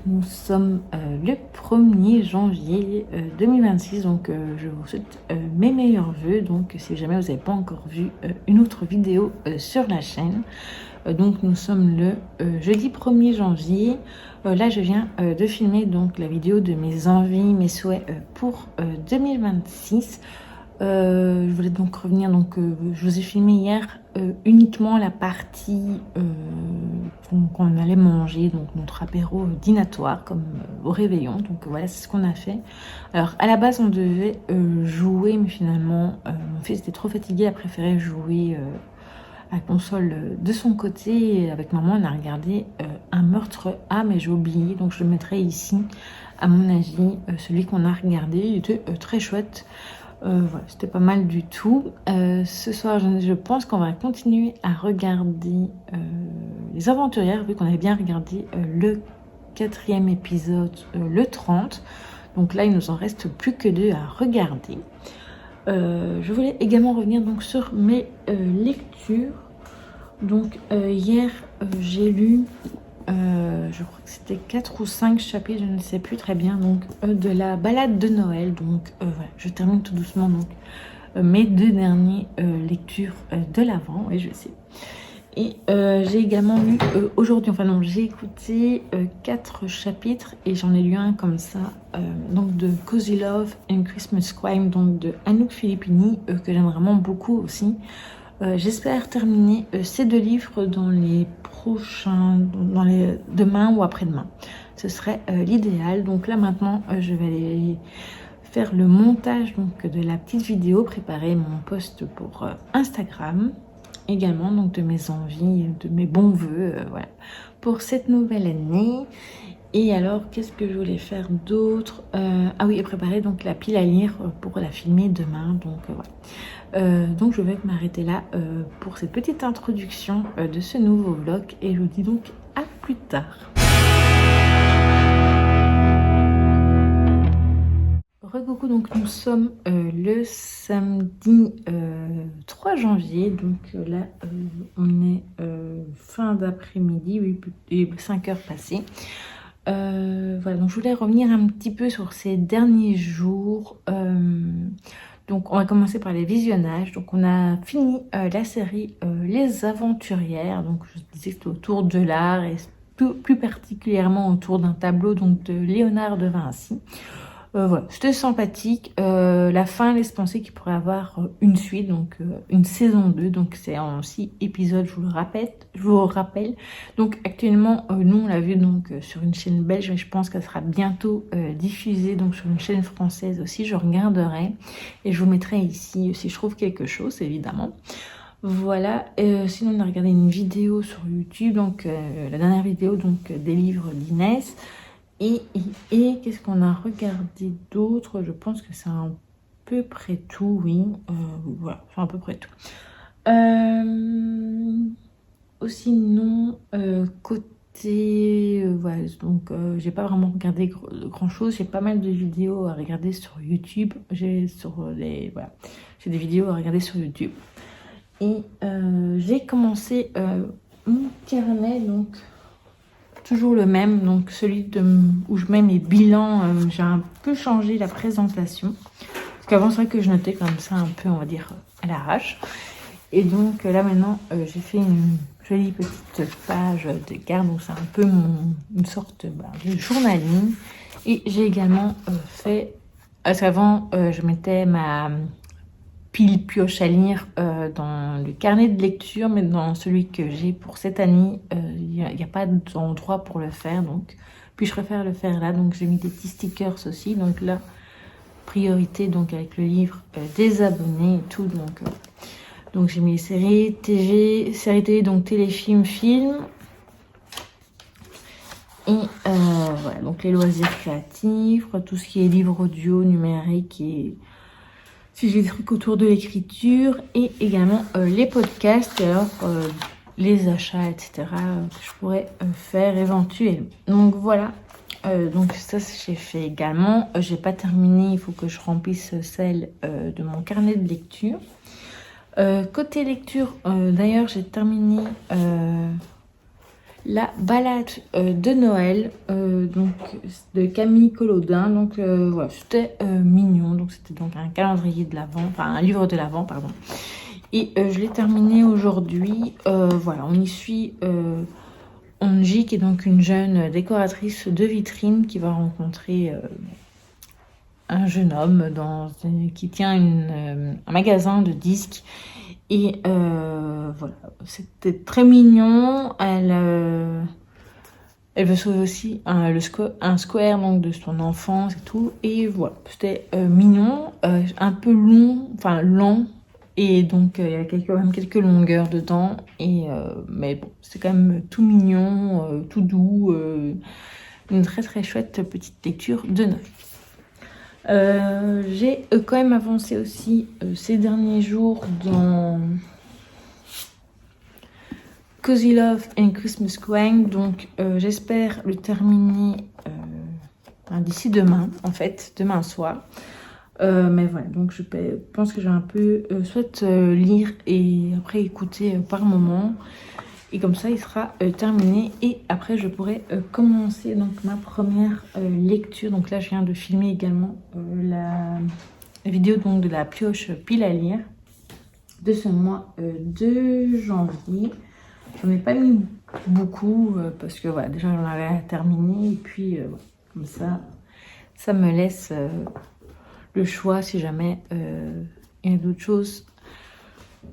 nous sommes le 1er janvier 2026, donc je vous souhaite mes meilleurs vœux. Donc si jamais vous n'avez pas encore vu une autre vidéo sur la chaîne, donc nous sommes le jeudi 1er janvier. Là je viens de filmer donc la vidéo de mes envies, mes souhaits pour 2026. Je voulais donc revenir, je vous ai filmé hier uniquement la partie qu'on allait manger, donc notre apéro dînatoire comme au réveillon. Donc voilà, c'est ce qu'on a fait. Alors à la base on devait jouer, mais finalement mon fils était trop fatigué, a préféré jouer à la console de son côté. Et avec maman on a regardé un meurtre A, mais j'ai oublié, donc je le mettrai ici. À mon avis celui qu'on a regardé, il était très chouette. Voilà, c'était pas mal du tout. Ce soir, je pense qu'on va continuer à regarder Les Aventurières, vu qu'on avait bien regardé le 4e épisode, le 30. Donc là, il nous en reste plus que 2 à regarder. Je voulais également revenir donc sur mes lectures. Donc hier, j'ai lu... je crois que c'était 4 ou 5 chapitres, je ne sais plus très bien, donc de la balade de Noël. Donc voilà, je termine tout doucement donc mes 2 dernières lectures de l'Avent, et je sais. Et j'ai également lu aujourd'hui, enfin non, j'ai écouté 4 chapitres et j'en ai lu un comme ça, donc de Cozy Love and Christmas Crime, donc de Anouk Filippini, que j'aime vraiment beaucoup aussi. J'espère terminer ces 2 livres dans les prochains, demain ou après-demain. Ce serait l'idéal. Donc là maintenant, je vais aller faire le montage donc de la petite vidéo, préparer mon post pour Instagram, également donc de mes envies, de mes bons voeux, voilà, pour cette nouvelle année. Et alors, qu'est-ce que je voulais faire d'autre? Ah oui, préparer donc la pile à lire pour la filmer demain. Donc voilà. Donc je vais m'arrêter là pour cette petite introduction de ce nouveau vlog. Et je vous dis donc à plus tard. Recoucou, donc nous sommes le samedi 3 janvier. Donc là, on est fin d'après-midi, oui, et 5 heures passées. Voilà, donc je voulais revenir un petit peu sur ces derniers jours. Donc on va commencer par les visionnages. Donc on a fini la série Les Aventurières. Donc je disais que c'était autour de l'art et plus particulièrement autour d'un tableau donc de Léonard de Vinci. Voilà, c'était sympathique. La fin laisse penser qu'il pourrait avoir une suite, donc une saison 2. Donc c'est en 6 épisodes, je vous rappelle. Donc actuellement, nous on l'a vu donc sur une chaîne belge, mais je pense qu'elle sera bientôt diffusée donc sur une chaîne française aussi. Je regarderai et je vous mettrai ici si je trouve quelque chose, évidemment. Voilà, sinon on a regardé une vidéo sur YouTube, donc la dernière vidéo donc des livres d'Inès. Et qu'est-ce qu'on a regardé d'autre? Je pense que c'est à peu près tout, oui. Voilà, c'est à peu près tout. Aussi, non, côté... voilà, donc j'ai pas vraiment regardé grand-chose. J'ai pas mal de vidéos à regarder sur YouTube. J'ai des vidéos à regarder sur YouTube. Et j'ai commencé mon carnet, donc... toujours le même, donc celui où je mets mes bilans. J'ai un peu changé la présentation, parce qu'avant c'est vrai que je notais comme ça un peu, on va dire, à l'arrache. Et donc là maintenant j'ai fait une jolie petite page de garde, donc c'est un peu une sorte de journaling. Et j'ai également fait, parce qu'avant je mettais ma pile pioche à lire dans le carnet de lecture, mais dans celui que j'ai pour cette année, il n'y a pas d'endroit pour le faire, donc puis je préfère le faire là. Donc j'ai mis des petits stickers aussi, donc là priorité donc avec le livre des abonnés et tout. Donc j'ai mis les séries télé, donc téléfilm, film. Et voilà, donc les loisirs créatifs, tout ce qui est livre audio, numérique, et si j'ai des trucs autour de l'écriture, et également les podcasts, et alors les achats, etc. Que je pourrais faire éventuellement. Donc voilà, donc ça j'ai fait également. J'ai pas terminé, il faut que je remplisse celle de mon carnet de lecture. Côté lecture, d'ailleurs j'ai terminé la balade de Noël, donc de Camille Collodin. Donc voilà, c'était mignon. Donc c'était donc un calendrier de l'Avent, enfin un livre de l'Avent, pardon. Et je l'ai terminé aujourd'hui. Voilà, on y suit Angie, qui est donc une jeune décoratrice de vitrine qui va rencontrer un jeune homme qui tient un magasin de disques. Et voilà, c'était très mignon. Elle veut sauver aussi un square donc, de son enfance et tout. Et voilà, c'était mignon, un peu long, enfin lent. Et donc, il y a quand même quelques longueurs dedans. Mais bon, c'est quand même tout mignon, tout doux. Une très très chouette petite lecture de Noël. J'ai quand même avancé aussi ces derniers jours dans Cozy Love and Christmas Crying. Donc, j'espère le terminer d'ici demain, en fait, demain soir. Mais voilà, donc je pense que je vais un peu soit lire et après écouter par moment. Et comme ça, il sera terminé. Et après, je pourrai commencer donc ma première lecture. Donc là, je viens de filmer également la vidéo donc, de la pioche pile à lire de ce mois de janvier. J'en ai pas mis beaucoup parce que voilà, déjà j'en avais terminé. Et puis, comme ça me laisse le choix si jamais il y a d'autres choses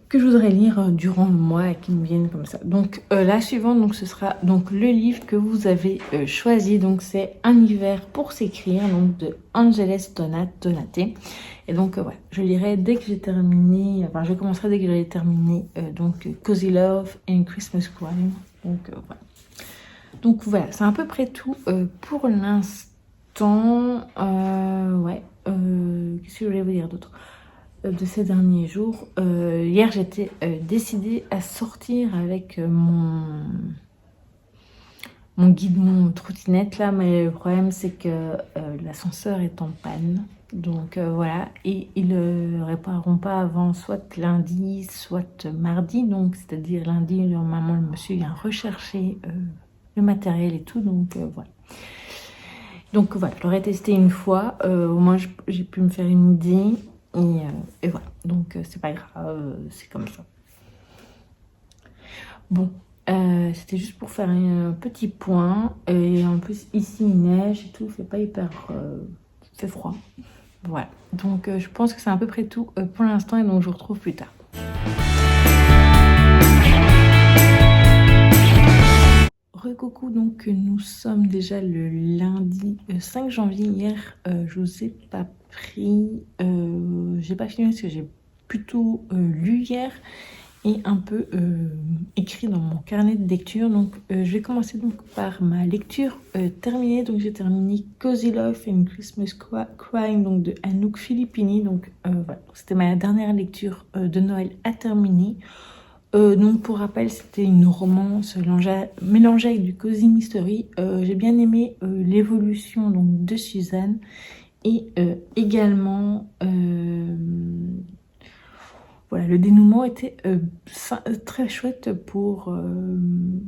que je voudrais lire durant le mois et qui me viennent comme ça. Donc la suivante, donc ce sera donc le livre que vous avez choisi. Donc c'est Un hiver pour s'écrire, donc de Angeles Donate. Et donc voilà, je lirai dès que j'ai terminé. Enfin, je commencerai dès que j'aurai terminé donc Cozy Love and Christmas Crying. Donc voilà. Donc voilà, c'est à peu près tout pour l'instant. Ouais. Qu'est-ce que je voulais vous dire d'autre de ces derniers jours? Hier, j'étais décidée à sortir avec mon guidon trottinette là, mais le problème c'est que l'ascenseur est en panne. Donc voilà, et ils ne répareront pas avant soit lundi, soit mardi. Donc c'est-à-dire lundi, normalement le monsieur vient rechercher le matériel et tout. Donc voilà. Donc voilà, je l'aurais testé une fois, au moins j'ai pu me faire une idée, et voilà, donc c'est pas grave, c'est comme ça. Bon, c'était juste pour faire un petit point, et en plus ici il neige et tout, il fait pas hyper, c'est froid, voilà. Donc je pense que c'est à peu près tout pour l'instant, et donc je vous retrouve plus tard. Recoucou, donc nous sommes déjà le lundi 5 janvier. Hier, je vous ai pas pris, j'ai pas filmé parce que j'ai plutôt lu hier et un peu écrit dans mon carnet de lecture. Donc je vais commencer donc par ma lecture terminée. Donc j'ai terminé Cozy Love and Christmas Crying donc de Anouk Filippini. Donc voilà, c'était ma dernière lecture de Noël à terminer. Donc pour rappel, c'était une romance mélangée avec du cozy mystery. J'ai bien aimé l'évolution donc de Suzanne et également voilà, le dénouement était très chouette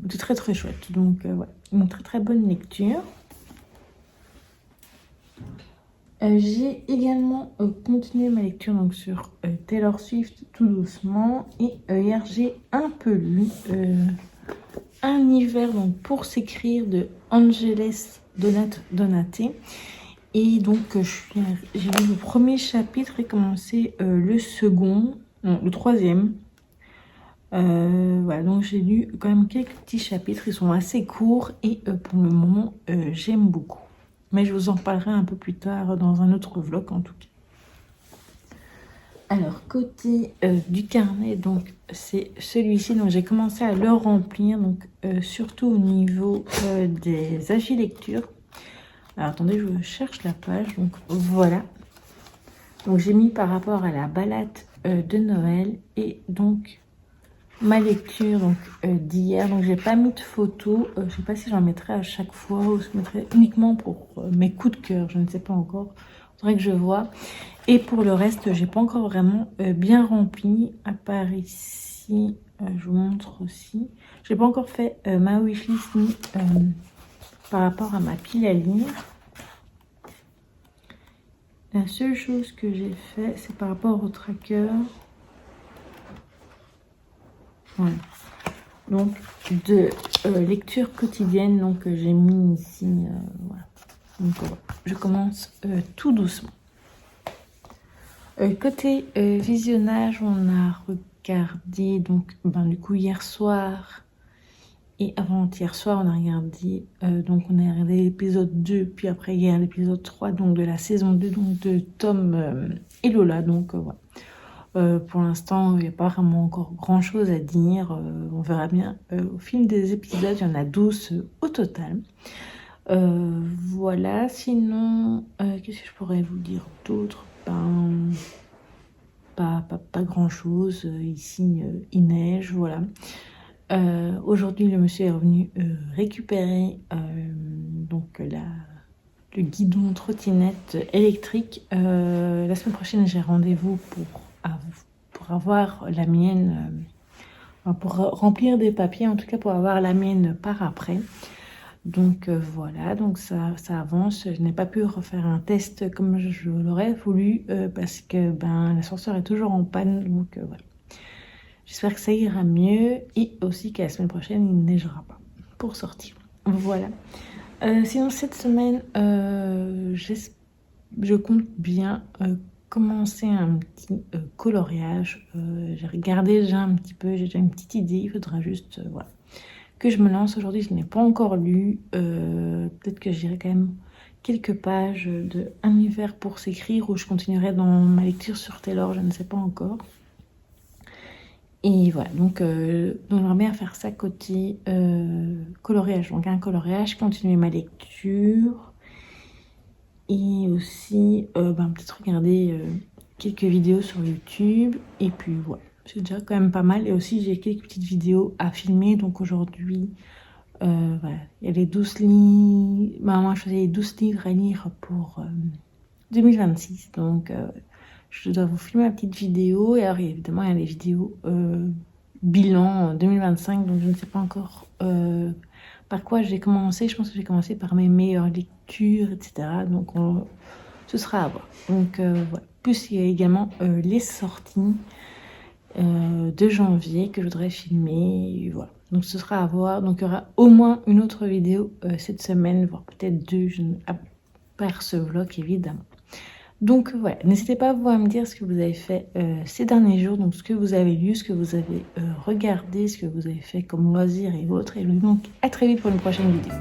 très très chouette. Donc voilà, une très très bonne lecture. J'ai également continué ma lecture donc, sur Taylor Swift tout doucement. Et hier, j'ai un peu lu Un hiver donc, pour s'écrire de Angeles Donate. Et donc, j'ai lu le premier chapitre et commencé le second, non, le troisième. Voilà, donc j'ai lu quand même quelques petits chapitres. Ils sont assez courts et pour le moment, j'aime beaucoup. Mais je vous en parlerai un peu plus tard dans un autre vlog en tout cas. Alors, côté du carnet, donc c'est celui-ci. Donc j'ai commencé à le remplir, donc surtout au niveau des avis lecture. Alors attendez, je cherche la page. Donc voilà. Donc j'ai mis par rapport à la balade de Noël et donc ma lecture donc d'hier. Donc j'ai pas mis de photos, je sais pas si j'en mettrai à chaque fois ou je mettrai uniquement pour mes coups de cœur, je ne sais pas encore, faudrait que je vois. Et pour le reste, j'ai pas encore vraiment bien rempli, à part ici je vous montre aussi. Je n'ai pas encore fait ma wishlist ni par rapport à ma pile à lire. La seule chose que j'ai fait, c'est par rapport au tracker. Voilà. Donc, de lecture quotidienne. Donc, j'ai mis ici. Voilà. Donc, voilà. Je commence tout doucement. Côté visionnage, on a regardé, donc, du coup, hier soir et avant-hier soir, on a regardé, l'épisode 2, puis après, hier, l'épisode 3, donc, de la saison 2, donc, de Tom et Lola. Donc, voilà. Pour l'instant, il n'y a pas vraiment encore grand chose à dire. On verra bien au fil des épisodes. Il y en a 12 au total. Voilà. Sinon, qu'est-ce que je pourrais vous dire d'autre? Pas grand chose. Ici, il neige. Voilà. Aujourd'hui, le monsieur est revenu récupérer le guidon trottinette électrique. La semaine prochaine, j'ai rendez-vous pour avoir la mienne, pour remplir des papiers, en tout cas pour avoir la mienne par après. Donc voilà, donc ça avance. Je n'ai pas pu refaire un test comme je l'aurais voulu parce que l'ascenseur est toujours en panne. Donc voilà. J'espère que ça ira mieux et aussi qu'à la semaine prochaine, il ne neigera pas pour sortir. Voilà. Sinon, cette semaine, je compte bien commencer un petit coloriage. J'ai regardé déjà un petit peu, j'ai déjà une petite idée. Il faudra juste voilà, que je me lance. Aujourd'hui, je n'ai pas encore lu. Peut-être que j'irai quand même quelques pages de Un hiver pour s'écrire ou je continuerai dans ma lecture sur Taylor, je ne sais pas encore. Et voilà, donc j'aimerais bien faire ça côté coloriage. Donc un coloriage, continuer ma lecture. Et aussi peut-être regarder quelques vidéos sur YouTube. Et puis voilà, c'est déjà quand même pas mal. Et aussi j'ai quelques petites vidéos à filmer. Donc aujourd'hui, voilà, il y a les 12 livres. Moi je faisais les 12 livres à lire pour 2026. Donc je dois vous filmer une petite vidéo. Et alors évidemment il y a les vidéos bilan 2025. Donc je ne sais pas encore par quoi j'ai commencé. Je pense que j'ai commencé par mes meilleures lectures, etc. Donc ce sera à voir. Donc voilà. Plus il y a également les sorties de janvier que je voudrais filmer. Et voilà. Donc ce sera à voir. Donc il y aura au moins une autre vidéo cette semaine, voire peut-être deux, à part ce vlog évidemment. Donc voilà, n'hésitez pas vous à me dire ce que vous avez fait ces derniers jours, donc ce que vous avez lu, ce que vous avez regardé, ce que vous avez fait comme loisir et autres. Et donc à très vite pour une prochaine vidéo.